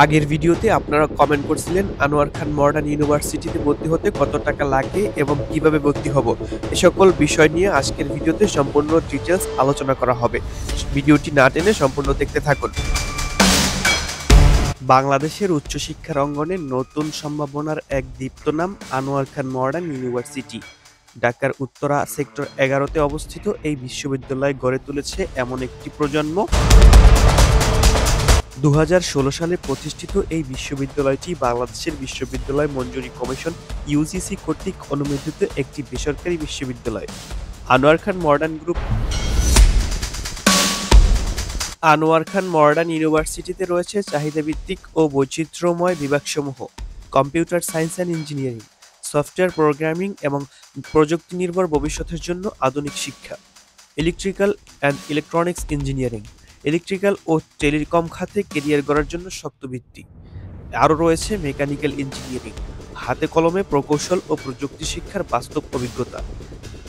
আগের ভিডিওতে আপনারা কমেন্ট করছিলেন আনোয়ার খান মডার্ন ইউনিভার্সিটিতে ভর্তি হতে কত টাকা লাগে এবং কিভাবে ভর্তি হব। এ সকল বিষয় নিয়ে আজকের ভিডিওতে সম্পূর্ণ ডিটেইলস আলোচনা করা হবে। ভিডিওটি না টেনে সম্পূর্ণ দেখতে থাকুন। বাংলাদেশের উচ্চশিক্ষার অঙ্গনে নতুন সম্ভাবনার এক দীপ্ত নাম আনোয়ার খান মডার্ন ইউনিভার্সিটি। ঢাকার উত্তরা সেক্টর 11-তে অবস্থিত এই বিশ্ববিদ্যালয় গড়ে তুলেছে এমন একটি প্রজন্ম। 2016 সালে প্রতিষ্ঠিত এই বিশ্ববিদ্যালয়টি বাংলাদেশের বিশ্ববিদ্যালয় মঞ্জুরি কমিশন ইউজিসি কর্তৃক অনুমোদিত একটি বেসরকারি বিশ্ববিদ্যালয়। আনোয়ার খান মডার্ন ইউনিভার্সিটিতে রয়েছে চাহিদাভিত্তিক ও বৈচিত্র্যময় বিভাগসমূহ: computer science and engineering, software programming এবং প্রযুক্তি নির্ভর ভবিষ্যতের জন্য আধুনিক শিক্ষা, electrical and electronics engineering, electrical ও টেলিকম খাতে কেরিয়ার গড়ার জন্য শক্ত ভিত্তি। আরও রয়েছে মেকানিক্যাল ইঞ্জিনিয়ারিং, হাতে কলমে প্রকৌশল ও প্রযুক্তি শিক্ষার বাস্তব অভিজ্ঞতা,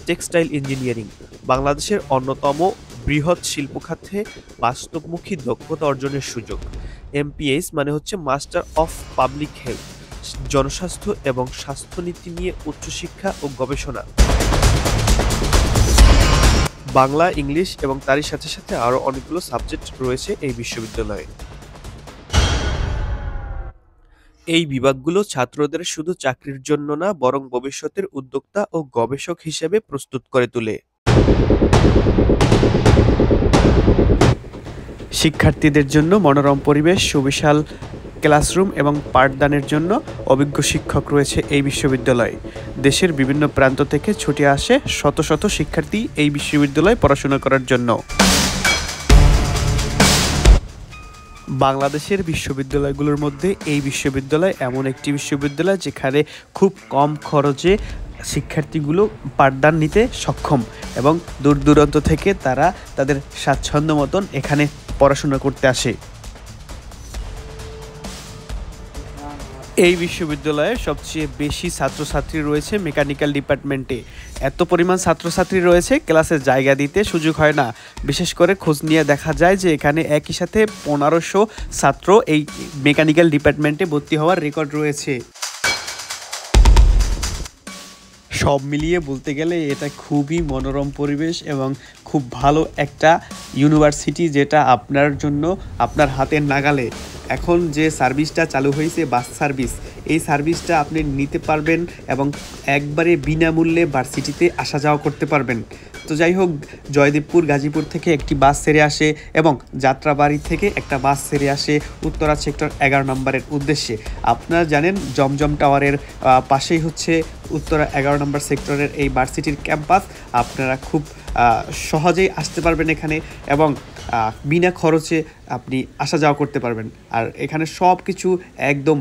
টেক্সটাইল ইঞ্জিনিয়ারিং, বাংলাদেশের অন্যতম বৃহৎ শিল্প খাতে বাস্তবমুখী দক্ষতা অর্জনের সুযোগ। এমপিএস মানে হচ্ছে মাস্টার অফ পাবলিক হেলথ, জনস্বাস্থ্য এবং স্বাস্থ্যনীতি নিয়ে উচ্চশিক্ষা ও গবেষণা। বাংলা, ইংলিশ এবং তারই সাথে সাথে আরও অনেকগুলো সাবজেক্ট রয়েছে এই বিশ্ববিদ্যালয়ে। এই বিভাগগুলো ছাত্রদের শুধু চাকরির জন্য না, বরং ভবিষ্যতের উদ্যোক্তা ও গবেষক হিসেবে প্রস্তুত করে তোলে। শিক্ষার্থীদের জন্য মনোরম পরিবেশ, সুবিশাল ক্লাসরুম এবং পাঠদানের জন্য অভিজ্ঞ শিক্ষক রয়েছে এই বিশ্ববিদ্যালয়ে। দেশের বিভিন্ন প্রান্ত থেকে ছুটে আসে শত শত শিক্ষার্থী এই বিশ্ববিদ্যালয়ে পড়াশোনা করার জন্য। বাংলাদেশের বিশ্ববিদ্যালয়গুলোর মধ্যে এই বিশ্ববিদ্যালয় এমন একটি বিশ্ববিদ্যালয় যেখানে খুব কম খরচে শিক্ষার্থীগুলো পাঠদান নিতে সক্ষম এবং দূর দূরান্ত থেকে তারা তাদের স্বাচ্ছন্দ্য মতন এখানে পড়াশোনা করতে আসে। এই বিশ্ববিদ্যালয়ে সবচেয়ে বেশি ছাত্রছাত্রী রয়েছে মেকানিক্যাল ডিপার্টমেন্টে। এত পরিমাণ ছাত্রছাত্রী রয়েছে, ক্লাসে জায়গা দিতে সুযোগ হয় না। বিশেষ করে খোঁজ নিয়ে দেখা যায় যে এখানে একই সাথে 1500 ছাত্র এই মেকানিক্যাল ডিপার্টমেন্টে ভর্তি হওয়ার রেকর্ড রয়েছে। সব মিলিয়ে বলতে গেলে এটা খুবই মনোরম পরিবেশ এবং খুব ভালো একটা ইউনিভার্সিটি, যেটা আপনার জন্য আপনার হাতের নাগালে। এখন যে সার্ভিসটা চালু হয়েছে, বাস সার্ভিস, এই সার্ভিসটা আপনি নিতে পারবেন এবং একবারে বিনামূল্যে ভার্সিটিতে আসা যাওয়া করতে পারবেন। তো যাই হোক, জয়দেবপুর গাজীপুর থেকে একটি বাস ছেড়ে আসে এবং যাত্রাবাড়ি থেকে একটা বাস ছেড়ে আসে উত্তরা সেক্টর 11 নম্বরের উদ্দেশ্যে। আপনারা জানেন জমজম টাওয়ারের পাশেই হচ্ছে উত্তরা 11 নম্বর সেক্টরের এই ভার্সিটির ক্যাম্পাস। আপনারা খুব সহজেই আসতে পারবেন এখানে এবং বিনা খরচে আপনি আসা যাওয়া করতে পারবেন। আর এখানে সব কিছু একদম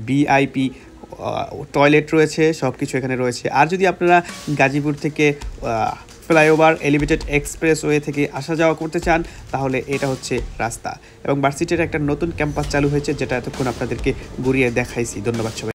ভিআইপি টয়লেট রয়েছে, সব কিছু এখানে রয়েছে। আর যদি আপনারা গাজীপুর থেকে ফ্লাইওভার এলিভেটেড এক্সপ্রেসওয়ে থেকে আসা যাওয়া করতে চান, তাহলে এটা হচ্ছে রাস্তা। এবং ভার্সিটির একটা নতুন ক্যাম্পাস চালু হয়েছে, যেটা এতক্ষণ আপনাদেরকে ঘুরিয়ে দেখাইছি। ধন্যবাদ সবাই।